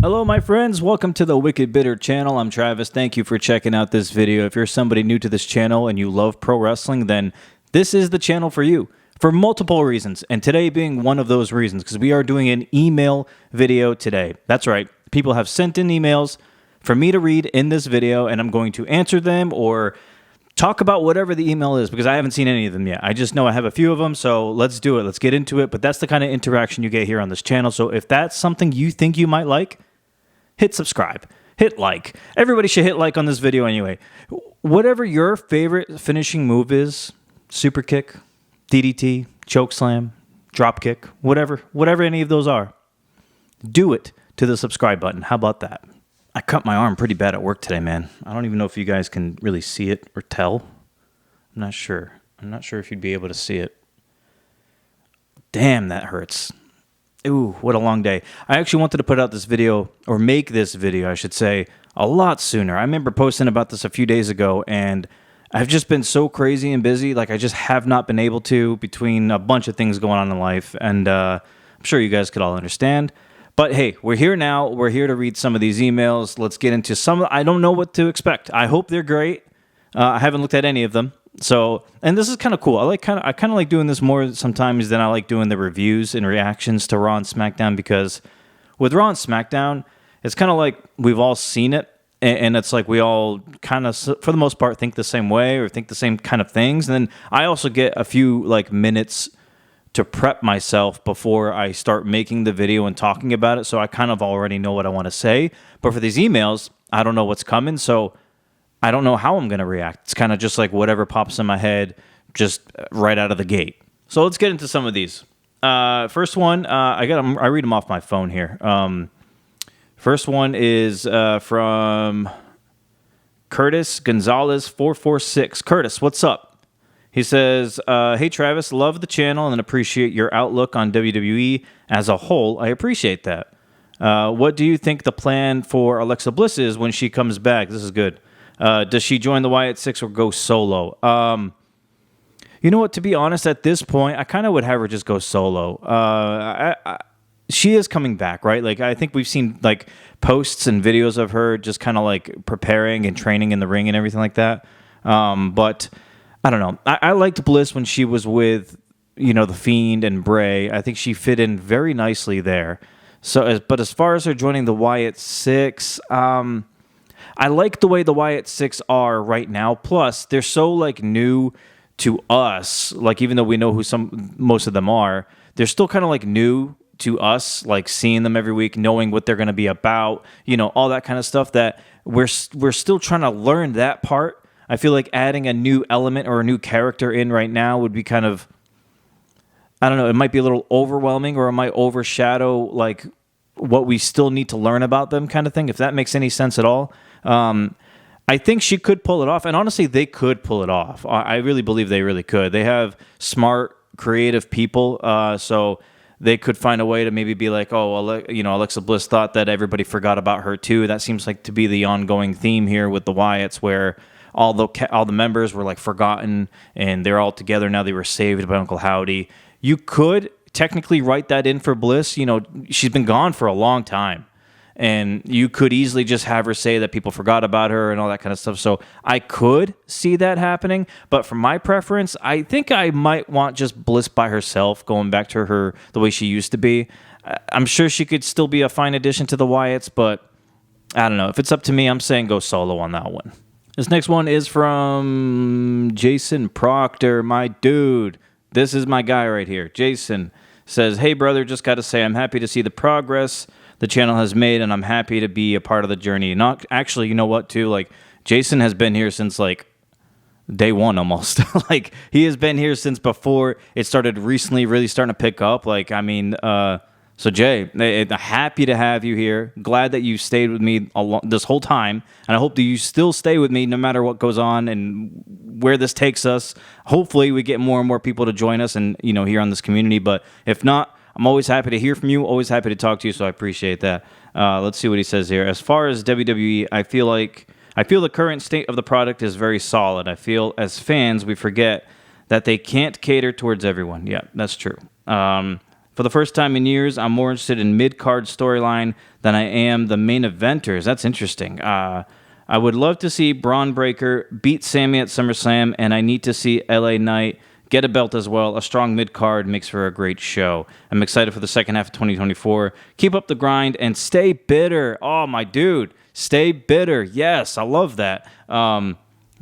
Hello, my friends. Welcome to the Wicked Bitter channel. I'm Travis. Thank you for checking out this video. If you're somebody new to this channel and you love pro wrestling, then this is the channel for you for multiple reasons. And today being one of those reasons, because we are doing an email video today. That's right. People have sent in emails for me to read in this video, and I'm going to answer them or talk about whatever the email is, because I haven't seen any of them yet. I just know I have a few of them, so let's do it. Let's get into it. But that's the kind of interaction you get here on this channel. So if that's something you think you might like, hit subscribe, hit like. Everybody should hit like on this video anyway. Whatever your favorite finishing move is, super kick, DDT, choke slam, drop kick, whatever any of those are, do it to the subscribe button. How about that? I cut my arm pretty bad at work today, man. I don't even know if you guys can really see it or tell. I'm not sure. I'm not sure if you'd be able to see it. Damn, that hurts. Ooh, what a long day. I actually wanted to put out this video, or make this video, I should say, a lot sooner. I remember posting about this a few days ago, and I've just been so crazy and busy. Like, I just have not been able to, between a bunch of things going on in life, and I'm sure you guys could all understand. But hey, we're here now. We're here to read some of these emails. Let's get into some. I don't know what to expect. I hope they're great. I haven't looked at any of them. So, and this is kind of cool. I kind of like doing this more sometimes than I like doing the reviews and reactions to Raw and SmackDown, because with Raw and SmackDown, it's kind of like we've all seen it, and it's like we all kind of, for the most part, think the same way or think the same kind of things. And then I also get a few like minutes to prep myself before I start making the video and talking about it, so I kind of already know what I want to say. But for these emails, I don't know what's coming, so I don't know how I'm going to react. It's kind of just like whatever pops in my head, just right out of the gate. So let's get into some of these. First one, I read them off my phone here. First one is from Curtis Gonzalez 446. Curtis, what's up? He says, hey, Travis, love the channel and appreciate your outlook on WWE as a whole. I appreciate that. What do you think the plan for Alexa Bliss is when she comes back? This is good. Does she join the Wyatt Six or go solo? You know what? To be honest, at this point, I kind of would have her just go solo. She is coming back, right? Like, I think we've seen like posts and videos of her just kind of like preparing and training in the ring and everything like that. But I don't know. I liked Bliss when she was with, The Fiend and Bray. I think she fit in very nicely there. So, but as far as her joining the Wyatt Six, I like the way the Wyatt Six are right now. Plus, they're so like new to us. Like, even though we know who most of them are, they're still kind of like new to us. Like, seeing them every week, knowing what they're going to be about, all that kind of stuff. That we're still trying to learn that part. I feel like adding a new element or a new character in right now would be kind of, I don't know. It might be a little overwhelming, or it might overshadow like what we still need to learn about them, kind of thing. If that makes any sense at all. I think she could pull it off, and honestly, they could pull it off. I really believe they really could. They have smart, creative people, so they could find a way to maybe be like, Alexa Bliss thought that everybody forgot about her too. That seems like to be the ongoing theme here with the Wyatts, where all the members were like forgotten, and they're all together now. They were saved by Uncle Howdy. You could technically write that in for Bliss. She's been gone for a long time. And you could easily just have her say that people forgot about her and all that kind of stuff. So I could see that happening. But for my preference, I think I might want just Bliss by herself, going back to her the way she used to be. I'm sure she could still be a fine addition to the Wyatts, but I don't know. If it's up to me, I'm saying go solo on that one. This next one is from Jason Proctor, my dude. This is my guy right here. Jason says, hey, brother, just got to say I'm happy to see the progress the channel has made, and I'm happy to be a part of the journey. Not actually, you know what, too? Like, Jason has been here since like day one almost. Like, he has been here since before it started recently really starting to pick up. Like, I mean, so Jay, happy to have you here. Glad that you stayed with me this whole time, and I hope that you still stay with me no matter what goes on and where this takes us. Hopefully, we get more and more people to join us and here on this community. But if not, I'm always happy to hear from you, always happy to talk to you, so I appreciate that. Let's see what he says here. As far as WWE, I feel the current state of the product is very solid. I feel as fans, we forget that they can't cater towards everyone. Yeah, that's true. For the first time in years, I'm more interested in mid-card storyline than I am the main eventers. That's interesting. I would love to see Braun Breaker beat Sami at SummerSlam, and I need to see LA Knight get a belt as well. A strong mid-card makes for a great show. I'm excited for the second half of 2024. Keep up the grind and stay bitter. Oh, my dude. Stay bitter. Yes, I love that.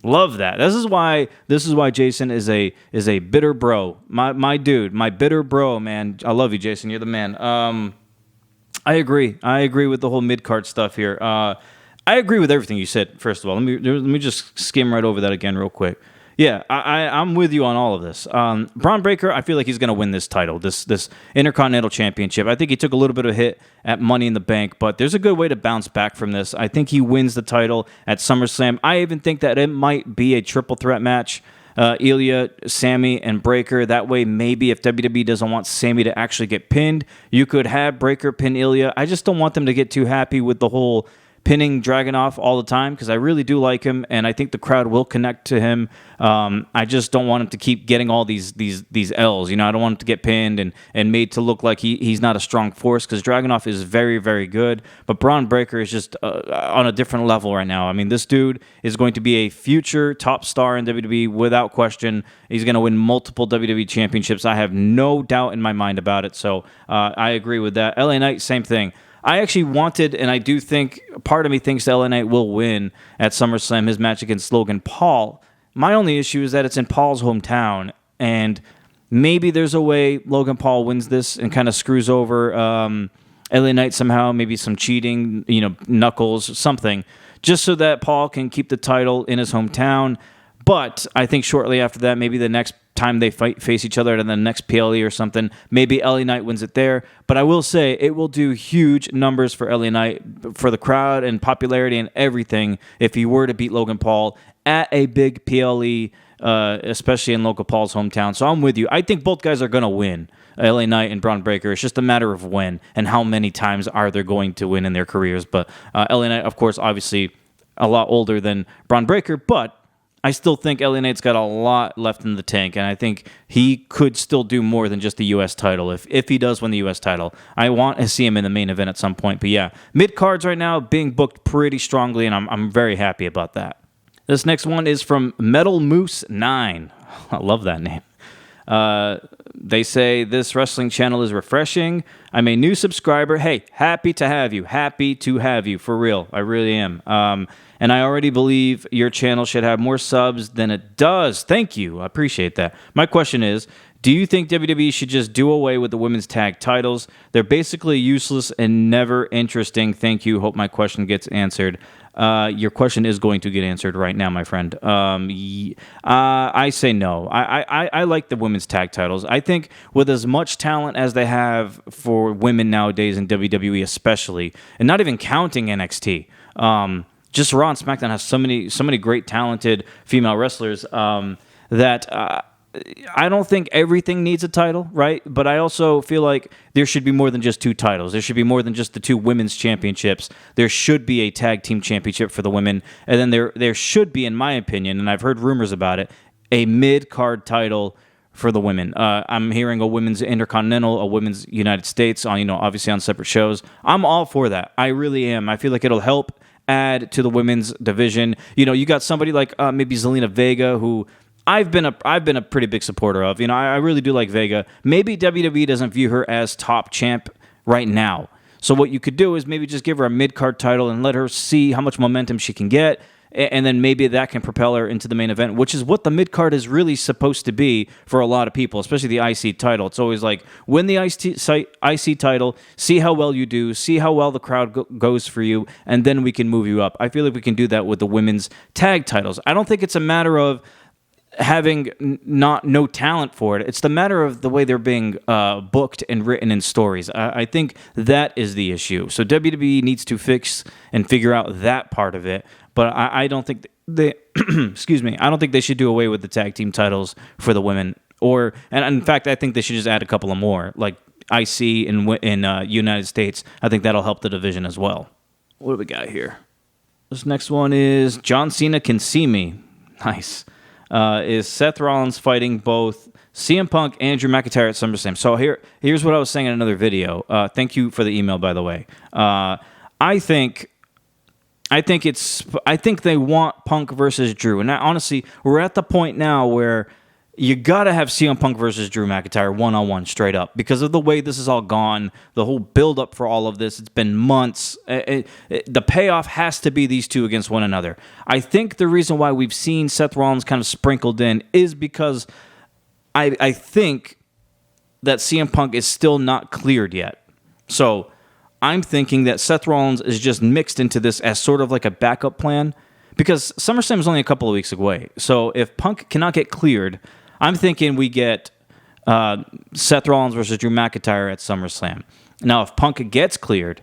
Love that. This is why Jason is a bitter bro. My dude, my bitter bro, man. I love you, Jason. You're the man. I agree. I agree with the whole mid-card stuff here. I agree with everything you said, first of all. Let me just skim right over that again real quick. Yeah, I'm with you on all of this. Braun Breaker, I feel like he's going to win this title, this Intercontinental Championship. I think he took a little bit of a hit at Money in the Bank, but there's a good way to bounce back from this. I think he wins the title at SummerSlam. I even think that it might be a triple threat match. Ilya, Sami, and Breaker. That way, maybe if WWE doesn't want Sami to actually get pinned, you could have Breaker pin Ilya. I just don't want them to get too happy with the whole pinning Dragunov all the time, because I really do like him, and I think the crowd will connect to him. I just don't want him to keep getting all these L's. You know, I don't want him to get pinned and made to look like he's not a strong force, because Dragunov is very, very good, but Braun Breaker is just on a different level right now. I mean, this dude is going to be a future top star in WWE without question. He's going to win multiple WWE championships. I have no doubt in my mind about it, so I agree with that. LA Knight, same thing. I actually wanted, and I do think, part of me thinks LA Knight will win at SummerSlam, his match against Logan Paul. My only issue is that it's in Paul's hometown, and maybe there's a way Logan Paul wins this and kind of screws over LA Knight somehow, maybe some cheating, knuckles, something, just so that Paul can keep the title in his hometown. But I think shortly after that, maybe the next time they face each other in the next PLE or something, maybe LA Knight wins it there. But I will say it will do huge numbers for LA Knight, for the crowd and popularity and everything, if he were to beat Logan Paul at a big PLE, especially in Logan Paul's hometown. So I'm with you. I think both guys are going to win, LA Knight and Braun Breaker. It's just a matter of when and how many times are they going to win in their careers. But LA Knight, of course, obviously a lot older than Braun Breaker, but I still think LA Knight's got a lot left in the tank, and I think he could still do more than just the U.S. title if he does win the U.S. title. I want to see him in the main event at some point, but yeah, mid-cards right now being booked pretty strongly, and I'm very happy about that. This next one is from Metal Moose 9. I love that name. They say, this wrestling channel is refreshing. I'm a new subscriber. Hey, happy to have you. Happy to have you, for real. I really am. And I already believe your channel should have more subs than it does. Thank you. I appreciate that. My question is, do you think WWE should just do away with the women's tag titles? They're basically useless and never interesting. Thank you. Hope my question gets answered. Your question is going to get answered right now, my friend. I say no. I like the women's tag titles. I think with as much talent as they have for women nowadays in WWE especially, and not even counting NXT, just Raw and SmackDown has so many great talented female wrestlers that I don't think everything needs a title, right? But I also feel like there should be more than just 2 titles. There should be more than just the 2 women's championships. There should be a tag team championship for the women. And then there should be, in my opinion, and I've heard rumors about it, a mid-card title for the women. I'm hearing a women's Intercontinental, a women's United States, on obviously on separate shows. I'm all for that. I really am. I feel like it'll help add to the women's division. You got somebody like maybe Zelina Vega, who I've been a pretty big supporter of. I really do like Vega. Maybe WWE doesn't view her as top champ right now. So what you could do is maybe just give her a mid-card title and let her see how much momentum she can get, and then maybe that can propel her into the main event, which is what the mid-card is really supposed to be for a lot of people, especially the IC title. It's always like, win the IC title, see how well you do, see how well the crowd goes for you, and then we can move you up. I feel like we can do that with the women's tag titles. I don't think it's a matter of having no talent for it. It's the matter of the way they're being booked and written in stories. I think that is the issue. So WWE needs to fix and figure out that part of it. But I don't think they, excuse me, I don't think they should do away with the tag team titles for the women. And in fact, I think they should just add a couple of more, like IC in United States. I think that'll help the division as well. What do we got here? This next one is John Cena Can See Me. Nice. Is Seth Rollins fighting both CM Punk and Drew McIntyre at SummerSlam. So here's what I was saying in another video. Thank you for the email, by the way. I think they want Punk versus Drew, and honestly, we're at the point now where you gotta have CM Punk versus Drew McIntyre one-on-one straight up because of the way this has all gone, the whole build-up for all of this. It's been months. The payoff has to be these two against one another. I think the reason why we've seen Seth Rollins kind of sprinkled in is because I think that CM Punk is still not cleared yet. So I'm thinking that Seth Rollins is just mixed into this as sort of like a backup plan because SummerSlam is only a couple of weeks away. So if Punk cannot get cleared, I'm thinking we get Seth Rollins versus Drew McIntyre at SummerSlam. Now, if Punk gets cleared,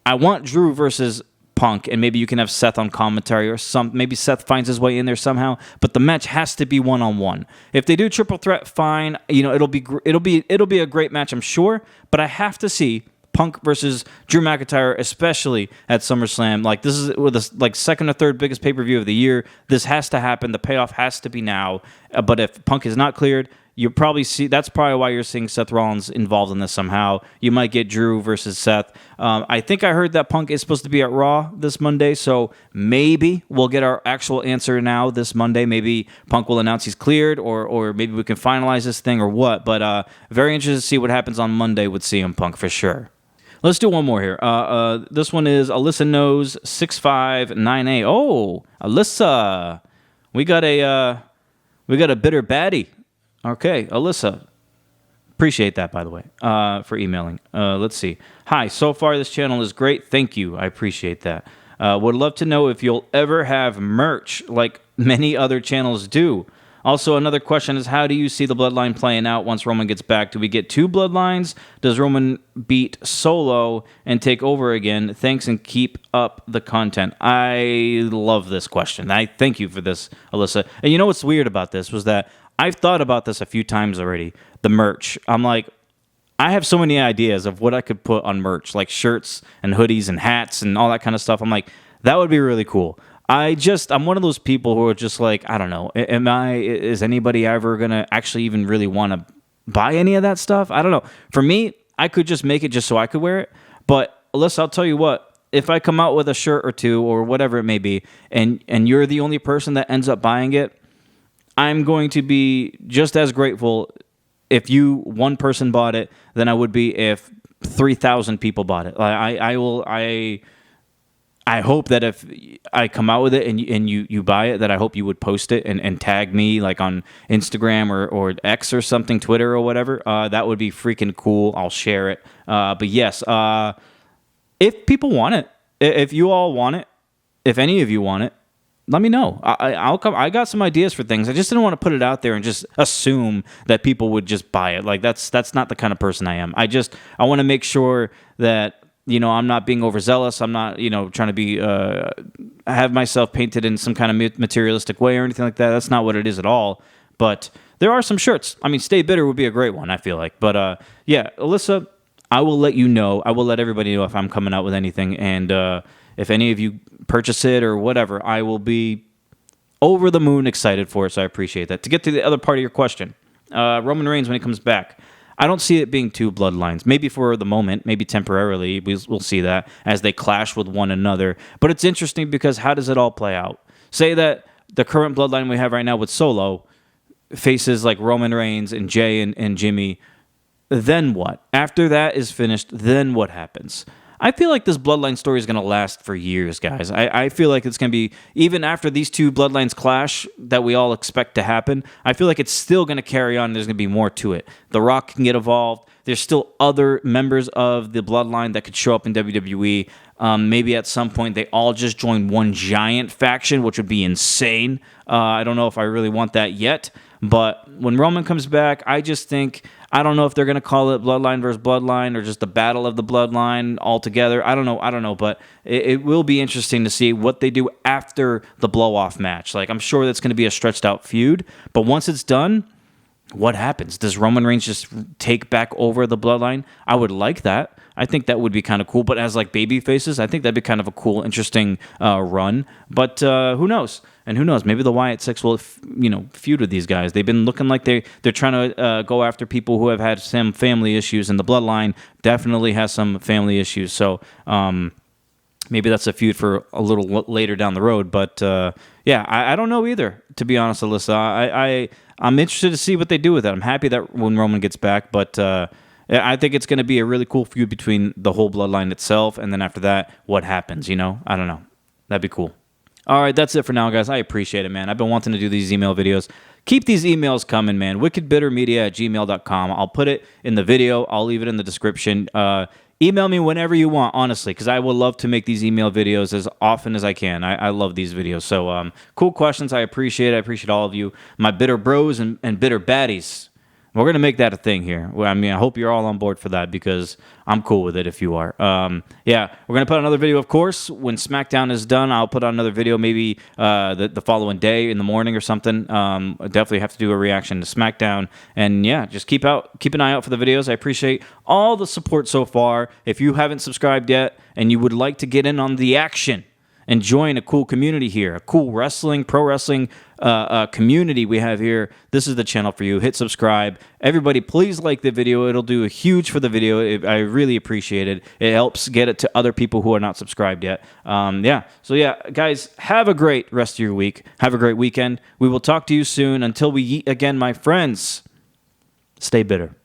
I want Drew versus Punk, and maybe you can have Seth on commentary or maybe Seth finds his way in there somehow, but the match has to be one-on-one. If they do triple threat, fine. It'll be a great match, I'm sure, but I have to see Punk versus Drew McIntyre, especially at SummerSlam. Like, this is the second or third biggest pay-per-view of the year. This has to happen. The payoff has to be now. But if Punk is not cleared, you probably see that's probably why you're seeing Seth Rollins involved in this somehow. You might get Drew versus Seth. I think I heard that Punk is supposed to be at Raw this Monday, so maybe we'll get our actual answer now this Monday. Maybe Punk will announce he's cleared, or maybe we can finalize this thing or what. But very interested to see what happens on Monday with CM Punk for sure. Let's do one more here. This one is Alyssa Knows 659A. Oh, Alyssa, we got a bitter baddie. Okay, Alyssa, appreciate that, by the way, for emailing. Let's see. Hi, so far this channel is great. Thank you. I appreciate that. Would love to know if you'll ever have merch like many other channels do. Also, another question is, how do you see the bloodline playing out once Roman gets back? Do we get two bloodlines? Does Roman beat Solo and take over again? Thanks, and keep up the content. I love this question. I thank you for this, Alyssa. And you know what's weird about this was that I've thought about this a few times already, the merch. I'm like, I have so many ideas of what I could put on merch, like shirts and hoodies and hats and all that kind of stuff. I'm like, that would be really cool. I'm one of those people who are just like, I don't know, is anybody ever going to actually even really want to buy any of that stuff? I don't know. For me, I could just make it just so I could wear it. But Alyssa, I'll tell you what, if I come out with a shirt or two or whatever it may be, and you're the only person that ends up buying it, I'm going to be just as grateful if one person bought it than I would be if 3,000 people bought it. I hope that if I come out with it and you buy it, that I hope you would post it and tag me like on Instagram or X or something, Twitter or whatever. That would be freaking cool. I'll share it. But yes, if people want it, if you all want it, if any of you want it, let me know. I'll come. I got some ideas for things. I just didn't want to put it out there and just assume that people would just buy it. Like that's not the kind of person I am. I want to make sure that, I'm not being overzealous. I'm not, trying to be, have myself painted in some kind of materialistic way or anything like that. That's not what it is at all. But there are some shirts. I mean, Stay Bitter would be a great one, I feel like. But, yeah, Alyssa, I will let you know. I will let everybody know if I'm coming out with anything. And if any of you purchase it or whatever, I will be over the moon excited for it. So I appreciate that. To get to the other part of your question, Roman Reigns, when he comes back, I don't see it being two bloodlines. Maybe for the moment, maybe temporarily, we'll see that as they clash with one another. But it's interesting because how does it all play out? Say that the current bloodline we have right now with Solo faces like Roman Reigns and Jay and Jimmy. Then what? After that is finished, then what happens? I feel like this bloodline story is going to last for years, guys. I feel like it's going to be, even after these two bloodlines clash that we all expect to happen, I feel like it's still going to carry on. There's going to be more to it. The Rock can get involved. There's still other members of the bloodline that could show up in WWE. Maybe at some point they all just join one giant faction, which would be insane. I don't know if I really want that yet. But when Roman comes back, I just think, I don't know if they're going to call it Bloodline versus Bloodline or just the Battle of the Bloodline altogether. I don't know, but it will be interesting to see what they do after the blow-off match. Like, I'm sure that's going to be a stretched-out feud, but once it's done, what happens? Does Roman Reigns just take back over the bloodline? I would like that. I think that would be kind of cool. But as like baby faces, I think that'd be kind of a cool, interesting run. But who knows? And who knows? Maybe the Wyatt Six will, feud with these guys. They've been looking like they're trying to go after people who have had some family issues, and the bloodline definitely has some family issues. So maybe that's a feud for a little later down the road. But yeah, I don't know either, to be honest, Alyssa. I'm interested to see what they do with it. I'm happy that when Roman gets back, but I think it's going to be a really cool feud between the whole bloodline itself, and then after that, what happens, I don't know. That'd be cool. All right, that's it for now, guys. I appreciate it, man. I've been wanting to do these email videos. Keep these emails coming, man. wickedbittermedia@gmail.com. I'll put it in the video. I'll leave it in the description. Email me whenever you want, honestly, because I would love to make these email videos as often as I can. I love these videos. So cool questions. I appreciate it. I appreciate all of you, my bitter bros and bitter baddies. We're going to make that a thing here. I mean, I hope you're all on board for that because I'm cool with it if you are. Yeah, we're going to put out another video, of course. When SmackDown is done, I'll put out another video maybe the following day in the morning or something. I definitely have to do a reaction to SmackDown. And yeah, just keep an eye out for the videos. I appreciate all the support so far. If you haven't subscribed yet and you would like to get in on the action and join a cool community here, a cool pro wrestling community we have here, this is the channel for you. Hit subscribe. Everybody, please like the video. It'll do a huge for the video. I really appreciate it. It helps get it to other people who are not subscribed yet. Yeah. So yeah, guys, have a great rest of your week. Have a great weekend. We will talk to you soon. Until we eat again, my friends, stay bitter.